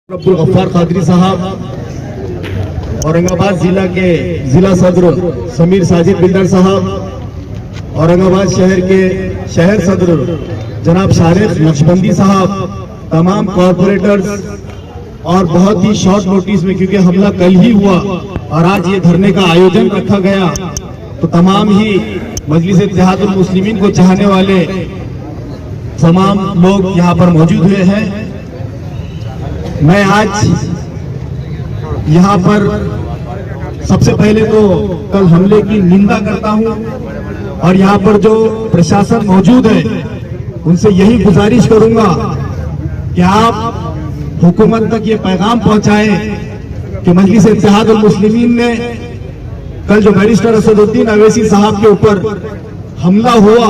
अब्दुल गफ्फार कादरी साहब, औरंगाबाद जिला के जिला सदर समीर साजिद बिल्डर साहब, औरंगाबाद शहर के शहर सदर जनाब शारिक नक्शबंदी साहब, तमाम कॉरपोरेटर्स और बहुत ही शॉर्ट नोटिस में, क्योंकि हमला कल ही हुआ और आज ये धरने का आयोजन रखा गया, तो तमाम ही मजलिस इत्तेहादुल मुस्लिमीन को चाहने वाले तमाम लोग यहाँ पर मौजूद हुए हैं। मैं आज यहाँ पर सबसे पहले तो कल हमले की निंदा करता हूँ और यहाँ पर जो प्रशासन मौजूद है उनसे यही गुजारिश करूंगा कि आप हुकूमत तक ये पैगाम पहुंचाएं कि मजलिस इत्तेहादुल मुस्लिमीन ने कल जो बैरिस्टर असदुद्दीन अवैसी साहब के ऊपर हमला हुआ,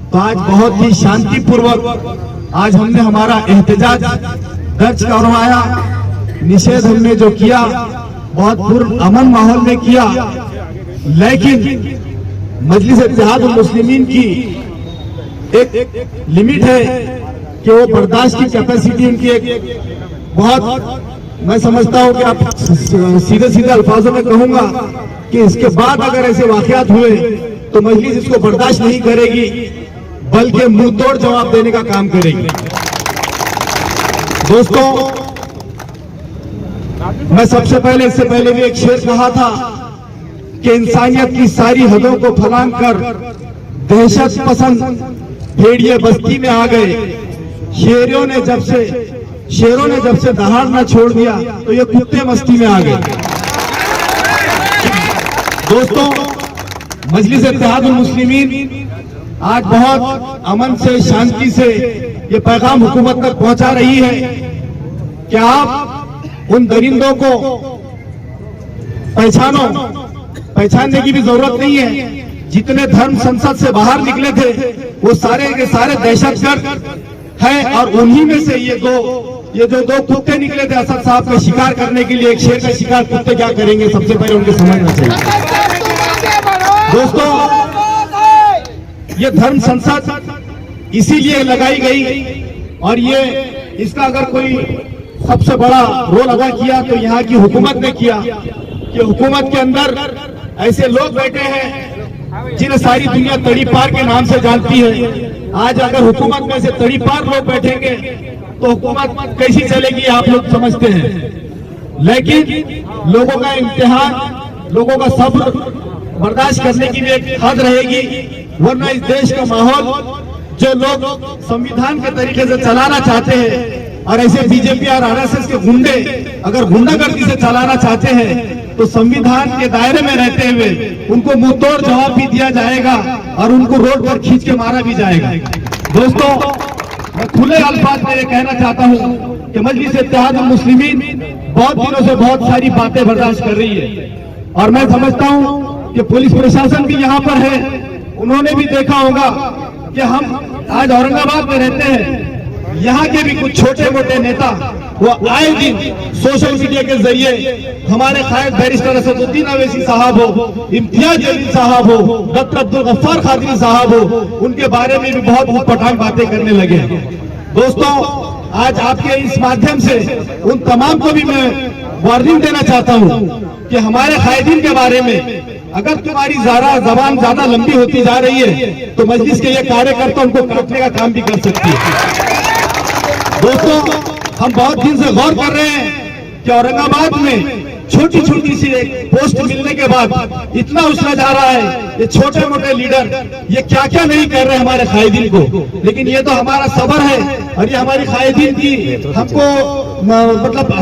तो आज बहुत ही शांतिपूर्वक आज हमने हमारा एहतजाज दर्ज करवाया। निषेध हमने जो किया बहुत पूर्ण अमन माहौल में किया, लेकिन मजलिस इत्तेहादुल मुस्लिमीन की एक लिमिट है कि वो बर्दाश्त की कैपेसिटी उनकी एक बहुत, मैं समझता हूं कि आप सीधे सीधे अल्फाजों में कहूंगा कि इसके बाद अगर ऐसे वाकयात हुए तो मजलिस इसको बर्दाश्त नहीं करेगी, बल्कि मुंह तोड़ जवाब देने का काम करेगी। दोस्तों, मैं सबसे पहले इससे पहले भी एक शेर कहा था कि इंसानियत की सारी हदों को फलांग कर दहशत पसंद भेड़िए बस्ती में आ गए। शेरों ने जब से दहाड़ना छोड़ दिया तो ये कुत्ते मस्ती में आ गए। दोस्तों, मजलिस इत्तेहादुल मुस्लिमीन आज बहुत अमन से, शांति से ये पैगाम हुकूमत तक पहुंचा रही है कि आप उन दरिंदों को पहचानने की भी जरूरत नहीं है। जितने धर्म संसद से बाहर निकले थे वो सारे के सारे दहशतगर्द हैं, और उन्हीं में से ये जो दो कुत्ते निकले थे असद साहब का शिकार करने के लिए, एक शेर का शिकार कुत्ते क्या करेंगे, सबसे पहले उनके समझना चाहिए। दोस्तों, ये धर्म संसद इसीलिए लगाई गई और ये इसका अगर कोई सबसे बड़ा रोल अदा किया तो यहाँ की हुकूमत ने किया कि हुकूमत के अंदर ऐसे लोग बैठे हैं जिन्हें सारी दुनिया तड़ीपार के नाम से जानती है। आज अगर हुकूमत में से तड़ीपार लोग बैठेंगे तो हुकूमत कैसी चलेगी आप लोग समझते हैं। लेकिन लोगों का इम्तिहान, लोगों का सब्र बर्दाश्त करने की भी एक हद रहेगी, वरना इस देश का माहौल जो लोग संविधान के तरीके से चलाना चाहते हैं और ऐसे बीजेपी और आरएसएस के गुंडे अगर गुंडागर्दी से चलाना चाहते हैं तो संविधान के दायरे में रहते हुए उनको मुंह तोड़ जवाब भी दिया जाएगा और उनको रोड पर खींच के मारा भी जाएगा। दोस्तों, मैं खुले अल्फाज में ये कहना चाहता हूँ कि मजलिस इत्तेहादुल मुस्लिमीन बहुत दिनों से बहुत सारी बातें बर्दाश्त कर रही है और मैं समझता हूँ कि पुलिस प्रशासन भी यहाँ पर है, उन्होंने भी देखा होगा कि हम आज औरंगाबाद में रहते हैं। यहाँ के भी कुछ छोटे मोटे नेता वो आए दिन सोशल मीडिया के जरिए हमारे कायद बैरिस्टर असदुद्दीन अवैसी साहब हो, इम्तियाज जलील साहब हो, डॉक्टर अब्दुल गफ्फार कादरी साहब हो, उनके बारे में भी बहुत ऊटपटांग बातें करने लगे। दोस्तों, आज आपके इस माध्यम से उन तमाम को भी मैं वार्निंग देना चाहता हूँ कि हमारे कायदीन के बारे में अगर तुम्हारी जबान ज्यादा लंबी होती जा रही है तो मजलिस के ये कार्यकर्ता उनको काटने का काम भी कर सकती है। दोस्तों, हम बहुत दिन से गौर कर रहे हैं कि औरंगाबाद में छोटी छोटी सी एक पोस्ट मिलने के बाद इतना उछला जा रहा है ये छोटे मोटे लीडर ये क्या क्या नहीं कर रहे हमारे कायदीन को, लेकिन ये तो हमारा सबर है और ये हमारी कायदीन की हमको मतलब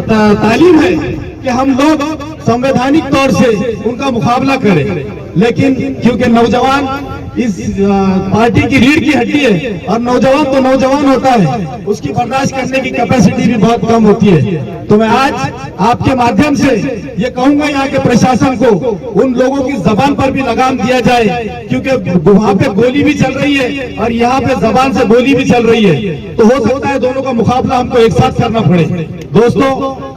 तालीम है कि हम लोग संवैधानिक तौर से उनका मुकाबला करें। लेकिन क्योंकि नौजवान इस पार्टी की रीढ़ की हड्डी है और नौजवान तो नौजवान होता है, उसकी बर्दाश्त करने की कैपेसिटी भी बहुत कम होती है। तो मैं आज आपके माध्यम से ये कहूंगा यहाँ के प्रशासन को उन लोगों की जबान पर भी लगाम दिया जाए, क्योंकि वहां पे गोली भी चल रही है और यहाँ पे जबान से गोली भी चल रही है, तो हो सकता है दोनों का मुकाबला हमको एक साथ करना पड़े। दोस्तों,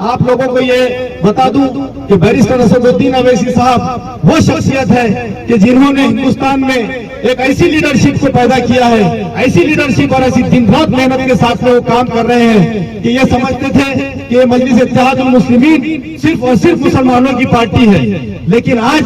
आप लोगों को ये बता दूं कि बैरिस्टर असदुद्दीन अवैसी साहब वो शख्सियत है कि जिन्होंने हिंदुस्तान में एक ऐसी लीडरशिप को पैदा किया है, ऐसी लीडरशिप और ऐसी दिन रात मेहनत के साथ में वो काम कर रहे हैं कि ये समझते थे कि ये मजलिस इत्तेहादुल मुस्लिमीन सिर्फ और सिर्फ मुसलमानों की पार्टी है, लेकिन आज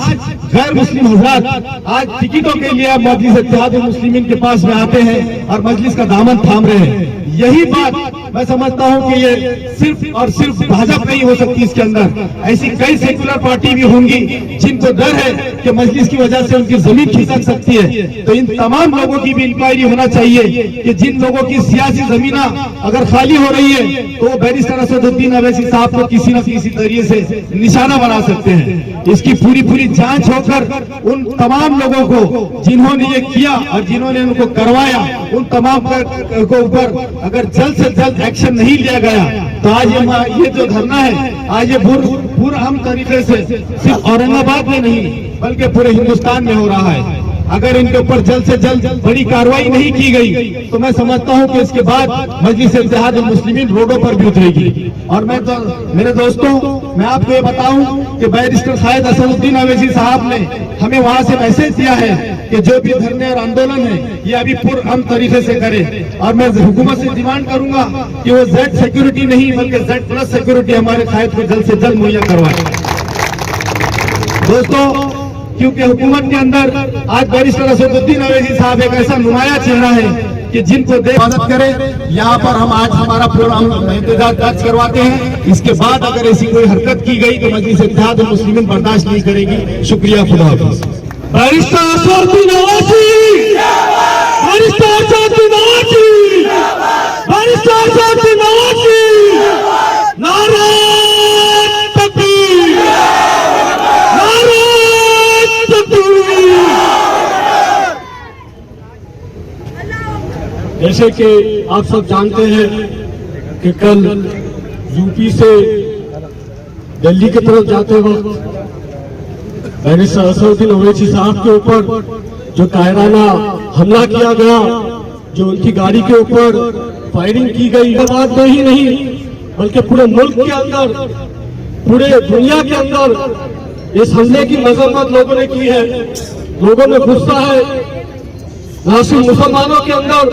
गैर मुस्लिम हजरात आज टिकटों के लिए मजलिस इत्तेहादुल मुस्लिमीन के पास में आते हैं और मजलिस का दामन थाम रहे हैं। यही बात मैं समझता हूं कि ये सिर्फ और सिर्फ भाजपा नहीं हो सकती, इसके अंदर ऐसी कई सेकुलर पार्टी भी होंगी जिनको डर है कि मजलिस की वजह से उनकी जमीन खिसक सकती है। तो इन तमाम लोगों की भी इंक्वायरी होना चाहिए कि जिन लोगों की सियासी जमीना अगर खाली हो रही है तो वो बैरिस्टर असदुद्दीन अवैसी साहब को किसी न किसी तरीके से निशाना बना सकते हैं। इसकी पूरी जांच होकर उन तमाम लोगों को जिन्होंने ये किया और जिन्होंने उनको करवाया उन तमाम को ऊपर अगर जल्द से जल्द एक्शन नहीं लिया गया तो आज ये जो धरना है आज ये पूरा हम तरीके से सिर्फ औरंगाबाद में नहीं बल्कि पूरे हिंदुस्तान में हो रहा है। अगर इनके ऊपर जल्द से जल्द बड़ी कार्रवाई नहीं की गई तो मैं समझता हूं कि इसके बाद मजलिस इत्तेहादुल मुस्लिमीन रोडों पर भी उतरेगी। और मैं तो मेरे दोस्तों मैं आपको ये बताऊं कि बैरिस्टर शायद असदुद्दीन अवैसी साहब ने हमें वहां से मैसेज दिया है कि जो भी धरने और आंदोलन है ये अभी पुरअमन तरीके से करे। और मैं हुकूमत से डिमांड करूंगा कि वो जेड सिक्योरिटी नहीं बल्कि जेड+ सिक्योरिटी हमारे कायद को जल्द से जल्द मुहैया करवाए। दोस्तों क्योंकि हुकूमत के अंदर आज बैरिस्टर असदुद्दीन अवैसी साहब एक ऐसा नुमाया चेहरा है कि जिनको मदद करें। यहाँ पर हम आज हमारा पूरा इंतजार दर्ज करवाते हैं। इसके बाद अगर ऐसी कोई हरकत की गई तो मजलिस इत्तेहादुल मुस्लिमीन बर्दाश्त नहीं करेगी। शुक्रिया, खुदा हाफिज। Barrister Asaduddin Owaisi, barrister Asaduddin Owaisi, barrister Asaduddin Owaisi, नारे तकबीर, नारे तकबीर। जैसे कि आप सब जानते हैं कि कल यूपी से दिल्ली की तरफ जाते वक्त बैरिस्टर असदुद्दीन अवैसी साहब के ऊपर जो कायराना हमला किया गया, जो उनकी गाड़ी के ऊपर फायरिंग की गई, बात में ही नहीं बल्कि पूरे मुल्क के अंदर, पूरे दुनिया के अंदर इस हमले की मजम्मत लोगों ने की है। लोगों में गुस्सा है, न सिर्फ मुसलमानों के अंदर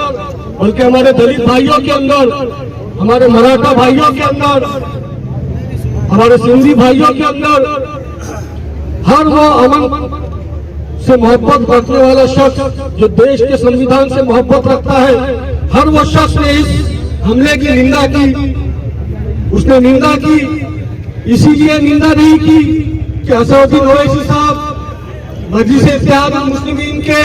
बल्कि हमारे दलित भाइयों के अंदर, हमारे मराठा भाइयों के अंदर, हमारे सिंधी भाइयों के अंदर। हर वो अमन से मोहब्बत रखने वाला शख्स जो देश के संविधान से मोहब्बत रखता है, हर वो शख्स ने इस हमले की निंदा की। उसने निंदा की, इसीलिए निंदा नहीं की कि असदुद्दीन अवैसी साहब मजलिस इत्तेहादुल मुस्लिमीन के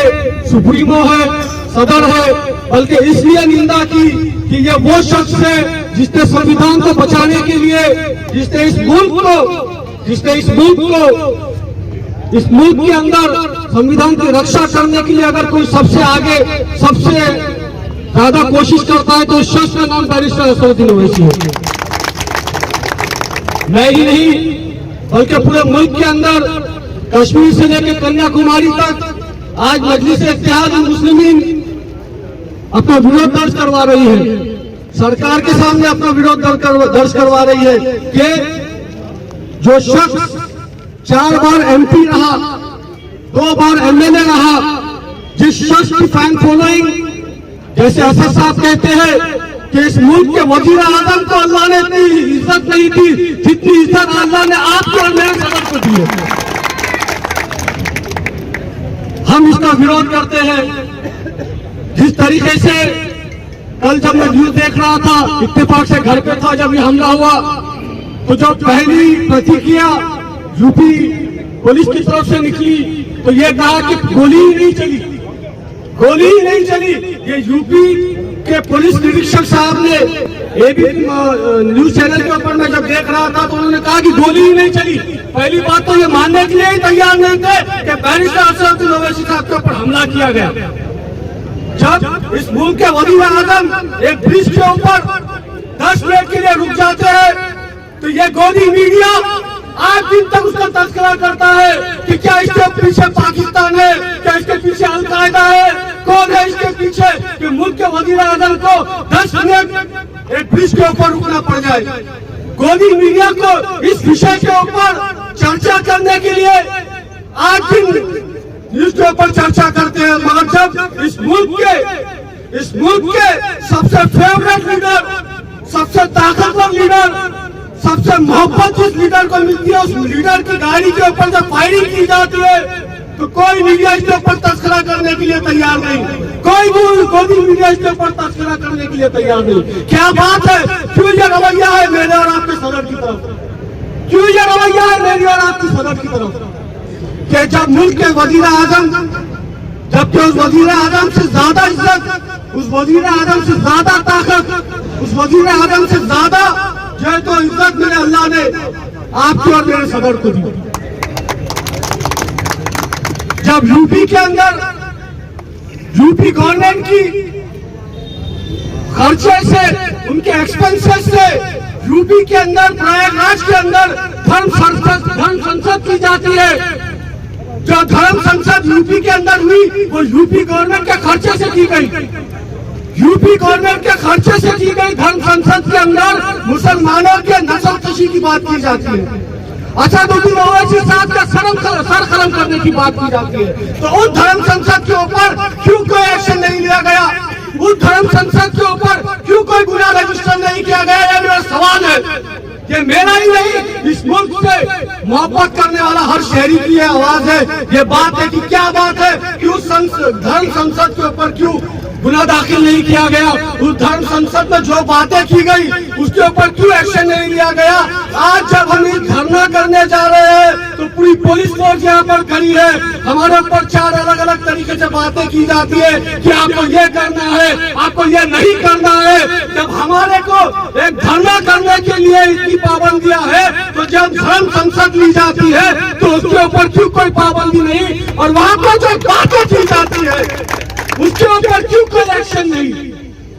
सुप्रीमो है, सदर है, बल्कि इसलिए निंदा की कि ये वो शख्स है जिसने संविधान को बचाने के लिए, जिसने इस मुल्क के अंदर संविधान की रक्षा करने के लिए अगर कोई सबसे आगे, सबसे ज्यादा कोशिश करता है तो उस शख्स का नाम बैरिस्टर असदुद्दीन अवैसी है। मैं ही नहीं बल्कि पूरे मुल्क के अंदर कश्मीर से लेकर कन्याकुमारी तक आज मजलिस इत्तेहादुल मुस्लिमीन अपना विरोध दर्ज करवा रही है, सरकार के सामने अपना विरोध दर्ज करवा रही है कि जो शख्स 4 बार MP रहा, 2 बार MLA रहा, जिस शख्स की फैन फॉलोइंग, जैसे असद साहब कहते हैं कि इस मुल्क के वजीर आजम को अल्लाह ने इतनी इज्जत नहीं दी जितनी इज्जत अल्लाह ने आपके और मेरे सदर को दी है। हम इसका विरोध करते हैं। जिस तरीके से कल जब मैं न्यूज देख रहा था, इत्तेफाक से घर पे था जब ये हमला हुआ, तो जो पहली प्रतिक्रिया यूपी पुलिस की तरफ से निकली तो ये कहा कि गोली ही नहीं चली, गोली ही नहीं चली। ये यूपी के पुलिस निरीक्षक साहब ने एबीपी न्यूज चैनल के ऊपर मैं जब देख रहा था तो उन्होंने कहा कि गोली ही नहीं चली। पहली बात तो ये मानने के लिए ही तैयार नहीं थे कि बैरिस्टर असदुद्दीन अवैसी साहब के ऊपर हमला किया गया। जब इस मुल्क के वजीर आजम एक ब्रिज के ऊपर 10 मिनट के लिए रुक जाते हैं तो ये गोदी मीडिया आज दिन तक उसका तस्करा करता है कि क्या इसके पीछे पाकिस्तान है, क्या इसके पीछे अलकायदा है, कौन है इसके पीछे कि मुल्क के वजीर आजम को 10 मिनट एक ब्रिज के ऊपर रुकना पड़ जाए। गोदी मीडिया को इस विषय के ऊपर चर्चा करने के लिए आज दिन इसके ऊपर चर्चा करते हैं, मगर जब इस मुल्क के सबसे फेवरेट लीडर, सबसे ताकतवर लीडर, सबसे मोहब्बत जिस लीडर को मिलती है, उस लीडर की गाड़ी के ऊपर जब फायरिंग की जाती है तो कोई मीडिया इसके ऊपर तस्करा करने के लिए तैयार नहीं, कोई मीडिया इसके ऊपर तस्करा करने के लिए तैयार नहीं। क्या बात है? क्यों ये रवैया है मेरे और आपके सदर की तरफ? क्यों ये रवैया है मेरी और आपकी सदर की तरफ कि जब मुल्क के वजीर आजम, जबकि उस वजीर आजम से ज्यादा इज्जत, उस वजीर आजम से ज्यादा ताकत, उस वजीर आजम से ज्यादा जो है तो इज्जत मेरे अल्लाह ने आपकी और मेरे सदर को दी। जब यूपी के अंदर यूपी गवर्नमेंट की खर्चे से, उनके एक्सपेंसेस से यूपी के अंदर, प्रयागराज के अंदर धर्म संसद की जाती है। जो धर्म संसद यूपी के अंदर हुई वो यूपी गवर्नमेंट के खर्चे से की गई, यूपी गवर्नमेंट के खर्चे से की गई। धर्म संसद के अंदर मुसलमानों के नस्लकशी की बात की जाती है, असदुद्दीन ओवैसी साहब का सर खत्म करने की बात की जाती है। तो उस धर्म संसद के ऊपर क्यों कोई एक्शन नहीं लिया गया? उस धर्म संसद के ऊपर क्यों कोई गुनाह रजिस्टर नहीं किया गया? ये मेरा सवाल है। ये मेरा ही नहीं, इस मुल्क से मोहब्बत करने वाला हर शहरी की ये आवाज है, ये बात है कि क्या बात है कि उस धर्म संसद के ऊपर क्यों गुनाह दाखिल नहीं किया गया? उस धर्म संसद में जो बातें की गई उसके ऊपर क्यों एक्शन नहीं लिया गया? आज जब हम इस धरना करने जा रहे हैं तो पूरी पुलिस फोर्स यहाँ पर खड़ी है, हमारे ऊपर 4 अलग अलग तरीके से बातें की जाती है कि आपको ये करना है, आपको ये नहीं करना है। जब हमारे को एक धरना करने के लिए इतनी पाबंदियां है, तो जब धर्म संसद ली जाती है तो उसके ऊपर क्यों कोई पाबंदी नहीं? और वहाँ पर जो बातें की जाती है उसके ऊपर क्यों कोई एक्शन नहीं?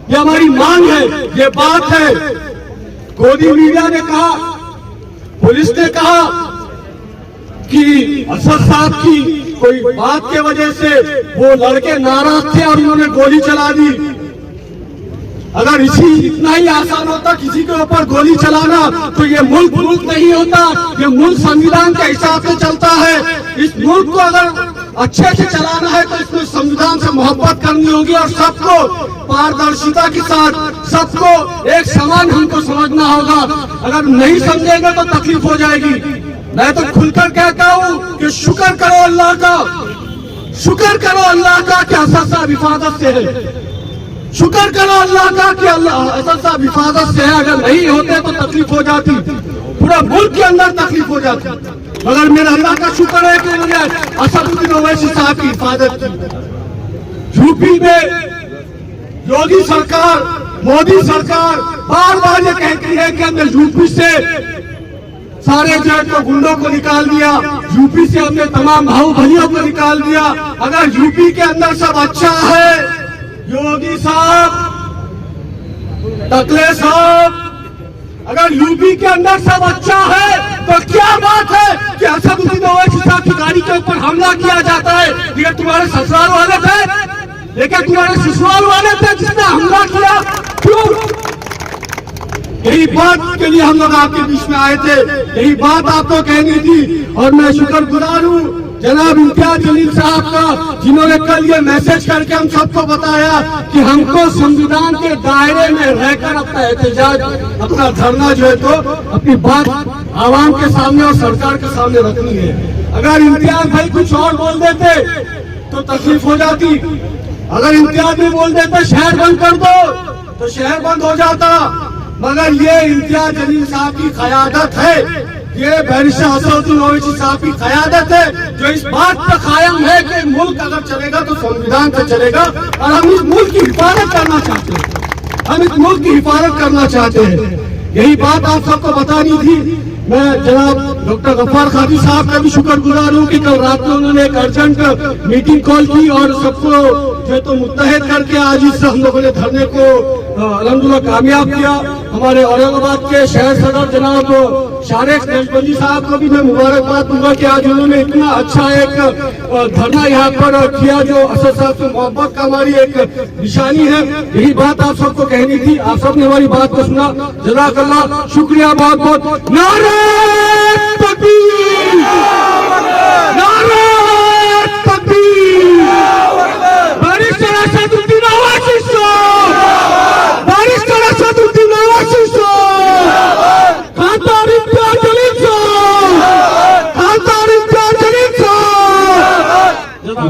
ये हमारी मांग है, ये बात है। गोदी मीडिया ने कहा, पुलिस ने कहा कि असद साहब की कोई बात के वजह से वो लड़के नाराज थे और उन्होंने गोली चला दी। अगर इतना ही आसान होता किसी के ऊपर गोली चलाना तो ये मुल्क नहीं होता। ये मुल्क संविधान के हिसाब से चलता है। इस मुल्क को अगर अच्छे से चलाना है तो इसमें संविधान से मोहब्बत करनी होगी और सबको पारदर्शिता के साथ, सबको एक समान हमको समझना होगा। अगर नहीं समझेंगे तो तकलीफ हो जाएगी। मैं तो खुलकर कहता हूँ कि शुक्र करो अल्लाह का, शुक्र करो अल्लाह का कि असद साहब हिफाजत से है। शुक्र करो अल्लाह का कि असद साहब हिफाजत से है। अगर नहीं होते तो तकलीफ हो जाती, पूरा मुल्क के अंदर तकलीफ हो जाती। मगर मेरा अल्लाह का शुक्र है कि मुझे असदुद्दीन ओवैसी साहब की हिफाजत की। यूपी में योगी सरकार, मोदी सरकार बार बार ये कहती है कि हमने यूपी से सारे जज को, गुंडों को निकाल दिया, यूपी से हमने तमाम बाहुबलियों को निकाल दिया। अगर यूपी के अंदर सब अच्छा है, योगी साहब, टकले साहब, अगर यूपी के अंदर सब अच्छा है तो क्या बात है कि असदुद्दीन ओवैसी साहब की गाड़ी के ऊपर हमला किया जाता है? ये तुम्हारे ससुराल वाले थे, लेकिन तुम्हारे ससुराल वाले थे जिसने हमला किया। क्यों? यही बात के लिए हम लोग आपके बीच में आए थे, यही बात आपको कहनी थी। और मैं शुक्रगुजार हूँ जनाब इम्तियाज जलील साहब का, जिन्होंने कल ये मैसेज करके हम सबको बताया कि हमको संविधान के दायरे में रहकर अपना एहतजाज, अपना धरना जो है तो अपनी बात आवाम के सामने और सरकार के सामने रखनी है। अगर इम्तियाज भाई कुछ और बोल देते तो तकलीफ हो जाती। अगर इम्तियाज भी बोल देते शहर बंद कर दो तो शहर बंद हो जाता। मगर ये इम्तियाज जलील साहब की क़यादत है, ये बैरिस्टर असदुद्दीन ओवैसी साहब की क़यादत है जो इस बात पर कायम है कि मुल्क अगर चलेगा तो संविधान से चलेगा। और हम इस मुल्क की हिफाजत करना चाहते हैं, हम इस मुल्क की हिफाजत करना चाहते हैं। यही बात आप सबको बतानी थी। मैं जनाब डॉक्टर गफ्फार कादी साहब का भी शुक्रगुजार हूँ कि कल रात में उन्होंने एक अर्जेंट मीटिंग कॉल की और सबको जो तो मुत्तहद करके आज इस हम लोगों ने धरने को अल्हम्दुलिल्लाह कामयाब किया। हमारे औरंगाबाद के शहर सदर जनाब शारेक देशबंदी साहब को भी मैं मुबारकबाद दूंगा कि आज उन्होंने इतना अच्छा एक धरना यहाँ पर किया जो असद साहब से मोहब्बत का हमारी एक निशानी है। यही बात आप सबको कहनी थी, आप सबने हमारी बात को सुना। जज़ाकल्लाह, शुक्रिया बहुत बहुत। नारे तकबीर, नारे तकबीर।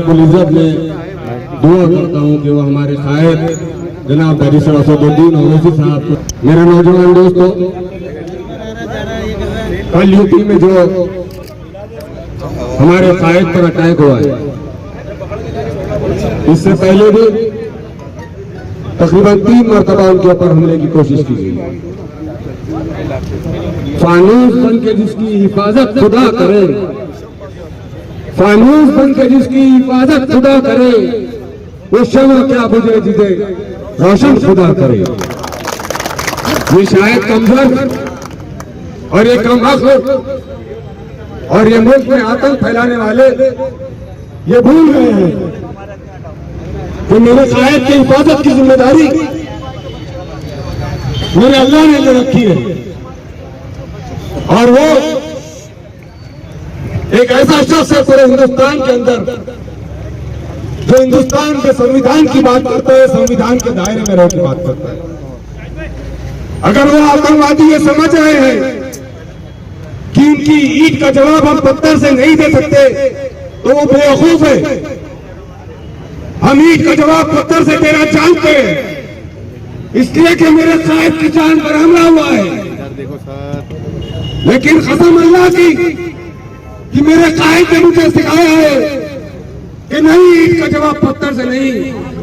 रब्बुल इज्जत में दुआ करता हूँ कि वो हमारे कायद जनाब बैरिस्टर असदुद्दीन ओवैसी साहब को। मेरे नौजवान दोस्तों, कल यूपी में जो हमारे कायद पर अटैक हुआ है, इससे पहले भी तकरीबन 3 मरतबा उनके ऊपर हमले की कोशिश की गई। फानूस बन के जिसकी हिफाजत खुदा करे, फानूस बन के जिसकी हिफाजत खुदा करे, वो शम्अ क्या बुझे जिसे रोशन खुदा करे। ये शायद कमजोर और ये कम अक्ल और ये मुल्क में आतंक फैलाने वाले ये भूल गए हैं कि मेरे कायद की हिफाजत की जिम्मेदारी मेरे अल्लाह ने ले रखी है, और वो एक ऐसा शख्स है पूरे हिंदुस्तान के अंदर जो हिंदुस्तान के संविधान की बात करता है, संविधान के दायरे में रह की बात करता है। अगर वो आतंकवादी ये समझ रहे हैं कि उनकी ईंट का जवाब हम पत्थर से नहीं दे सकते, तो वो बेवकूफ है। हम ईंट का जवाब पत्थर से देना जानते हैं, इसलिए कि मेरे कायद की जान पर हमला हुआ है। लेकिन कसम अल्लाह की कि मेरे कायद ने मुझे सिखाया है कि नहीं, ईंट का जवाब पत्थर से नहीं,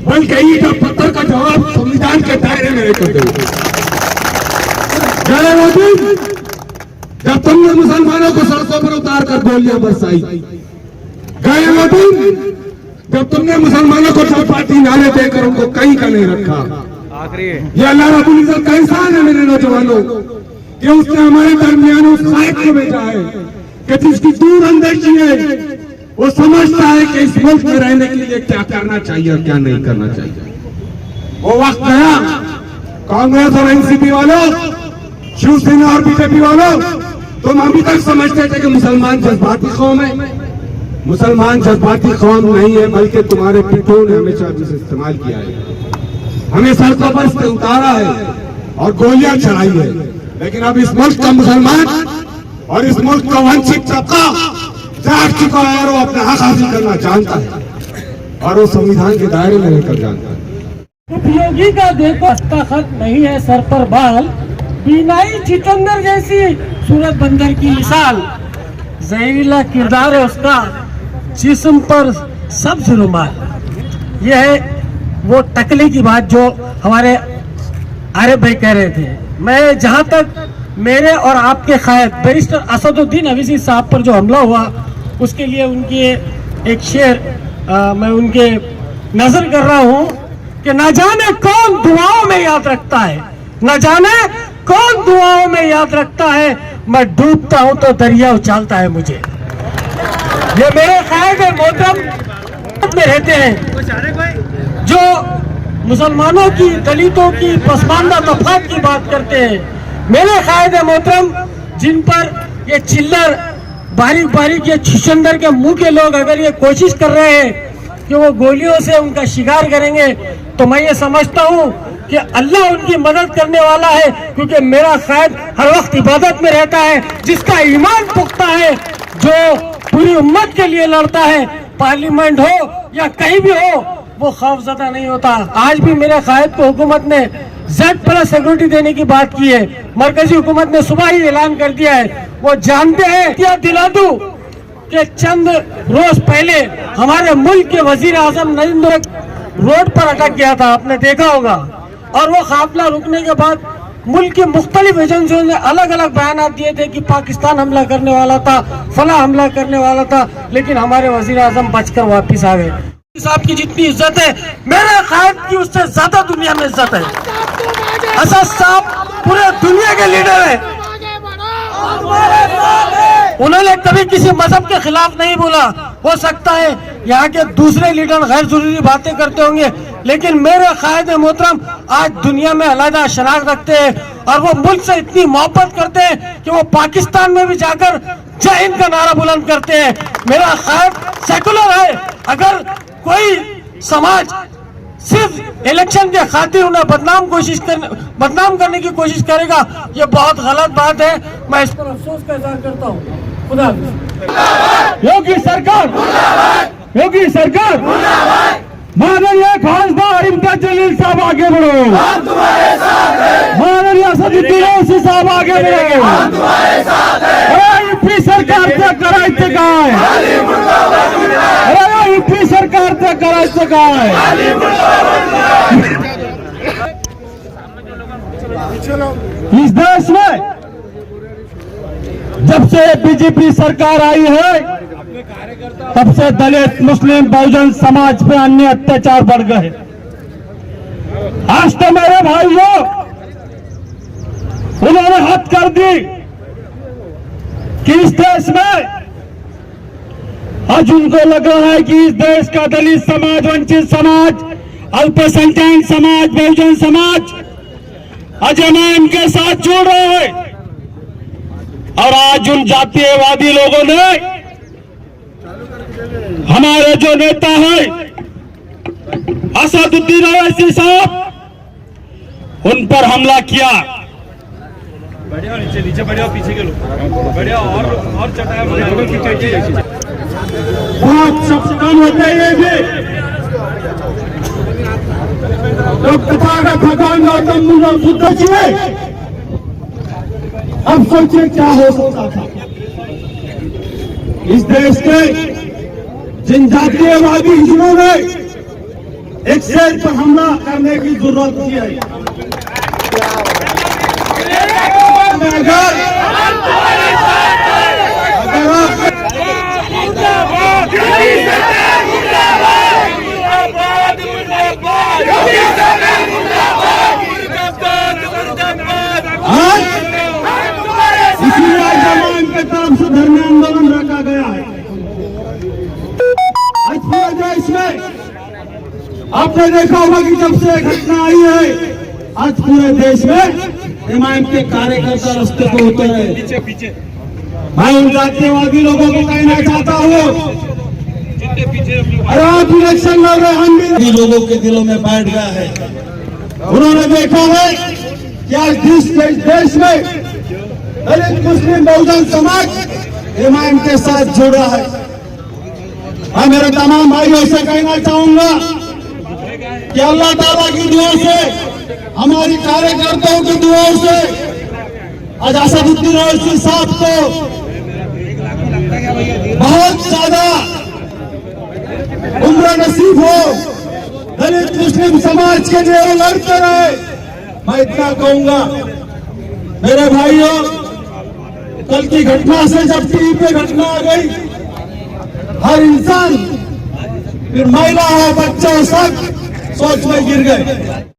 बल्कि ईंट और पत्थर का जवाब संविधान के दायरे में रहकर दो। गए वो दिन जब तुमने मुसलमानों को सड़कों पर उतार कर गोलियां बरसाई, गए वो दिन जब तुमने मुसलमानों को चौपाटी नाले देकर उनको कहीं का नहीं रखा। ये अल्लाह रब्बुल इज्जत का एहसान है मेरे नौजवानों कि उसने हमारे दरमियान उस कायद को भेजा है कि जिसकी दूर अंदेशी है, वो समझता है कि इस मुल्क में रहने के लिए क्या करना चाहिए और क्या नहीं करना चाहिए। वो वक्त गया, कांग्रेस और एनसीपी वालों, शिवसेना और बीजेपी वालों, तुम अभी तक समझते थे कि मुसलमान जज्बाती कौम है। मुसलमान जज्बाती कौम नहीं है, बल्कि तुम्हारे पिट्ठों ने हमेशा इसे इस्तेमाल किया है, हमें सड़कों पर से उतारा है और गोलियां चलाई है। लेकिन अब इस मुल्क का मुसलमान और इस मुल्क का वंचित तबका जाग चुका है और वो अपना हक हासिल करना जानता है और वो संविधान के दायरे में रहकर जानता है। उपयोगी का देखो हस्ताखत नहीं है सर पर बाल, बीनाई चितंदर जैसी सूरत बंदर की मिसाल, जहरीला किरदार है उसका, जिस्म पर सब्ज रुमाल। यह है वो टकले की बात जो हमारे आरिफ भाई कह रहे थे। मैं जहां तक मेरे और आपके कायद बैरिस्टर असदुद्दीन ओवैसी साहब पर जो हमला हुआ, उसके लिए उनकी एक शेर मैं उनके नजर कर रहा हूं कि न जाने कौन दुआओं में याद रखता है, न जाने कौन दुआओं में याद रखता है, मैं डूबता हूं तो दरिया उछालता है मुझे। ये मेरे कायद मोहतरम में रहते हैं जो मुसलमानों की, दलितों की, पसमानदा तबकात की बात करते हैं। मेरे कायद मोहतरम जिन पर ये चिल्लर बारीक बारीक ये छुछंदर के मुंह के लोग अगर ये कोशिश कर रहे हैं कि वो गोलियों से उनका शिकार करेंगे, तो मैं ये समझता हूँ कि अल्लाह उनकी मदद करने वाला है, क्योंकि मेरा कायद हर वक्त इबादत में रहता है, जिसका ईमान पुख्ता है, जो पूरी उम्मत के लिए लड़ता है, पार्लियामेंट हो या कहीं भी हो, वो खौफजदा नहीं होता। आज भी मेरे कायद को हुकूमत ने Z+ सिक्योरिटी देने की बात की है। मरकजी हुकूमत ने सुबह ही ऐलान कर दिया है। वो जानते हैं, क्या दिला दूं कि चंद रोज पहले हमारे मुल्क के वजीर आजम नरेंद्र रोड पर अटक गया था, आपने देखा होगा, और वो काफिला रुकने के बाद मुल्क की मुख्तलिफ एजेंसियों ने अलग अलग बयान दिए थे कि पाकिस्तान हमला करने वाला था, फला हमला करने वाला था, लेकिन हमारे वजीर आजम बचकर वापिस आ गए। साहब की जितनी इज्जत है, मेरे कायद की उससे ज्यादा दुनिया में इज्जत है। असद साहब पूरे दुनिया के लीडर है, उन्होंने कभी किसी मजहब के खिलाफ नहीं बोला। हो सकता है यहाँ के दूसरे लीडर गैर जरूरी बातें करते होंगे, लेकिन मेरे कायद मोहतरम आज दुनिया में अलग शनाख्त रखते हैं और वो मुल्क से इतनी मोहब्बत करते हैं कि वो पाकिस्तान में भी जाकर जय हिंद का नारा बुलंद करते हैं। मेरा कायद सेकुलर है। अगर कोई समाज सिर्फ इलेक्शन के खातिर उन्हें बदनाम करने की कोशिश करेगा, ये बहुत गलत बात है। मैं इस पर अफसोस का इजहार करता हूँ। खुदा हाफिज़। योगी सरकार योगी सरकार, माननीय खासदार इम्तियाज जलील साहब आगे बढ़ो, माननीय असदुद्दीन ओवैसी साहब आगे बढ़ो, यूपी सरकारचं करायचं काय, यूपी सरकारचं करायचं काय. इस देश में जब से बीजेपी सरकार आई है तब से दलित, मुस्लिम, बहुजन समाज पे अन्य अत्याचार बढ़ गए. आज तो मेरे भाई लोग उन्होंने हद कर दी कि इस देश में आज उनको लग रहा है कि इस देश का दलित समाज, वंचित समाज, अल्पसंख्यक समाज, बहुजन समाज अजमान के साथ जुड़ रहे हैं. और आज उन जातीयवादी लोगों ने हमारे जो नेता है असदुद्दीन ओवैसी साहब, उन पर हमला किया. बढ़िया नीचे नीचे बढ़िया, पीछे के लोग बढ़िया और चटाया बहुत सब कम होते हैं भी तो पिता भगवान गौतम बुद्ध शुद्ध छिए. अब सोचिए क्या हो सकता था. इस देश के जिन जातीयवादी हिजड़ों ने एक शेर पर हमला करने की जरूरत थी है. के तरफ से धरना आंदोलन रखा गया है. आज पूरे देश में आपने देखा होगा कि जब से घटना आई है आज पूरे देश में इमाम के कार्यकर्ता रास्ते को उतरे. पीछे पीछे मैं उन जातीयवादी लोगों को कहना चाहता हूँ, अरे आप इलेक्शन लड़ रहे, हम भी लोगों के दिलों में बैठ गया है. उन्होंने देखा है कि आज इस देश में दलित, मुस्लिम, बहुजन समाज इमाम के साथ जुड़ा है. मैं मेरे तमाम भाइयों से कहना चाहूंगा कि अल्लाह ताला की दुआ से, हमारी कार्यकर्ताओं की दुआओं से आज असदुद्दीन ओवैसी साहब को बहुत ज्यादा उम्र नसीब हो, दलित मुस्लिम समाज के लिए वो लड़ते रहे. मैं इतना कहूंगा मेरे भाइयों, कल की घटना से जब टीवी पे घटना आ गई, हर इंसान, फिर महिला हो, बच्चा, सब सोच में गिर गए.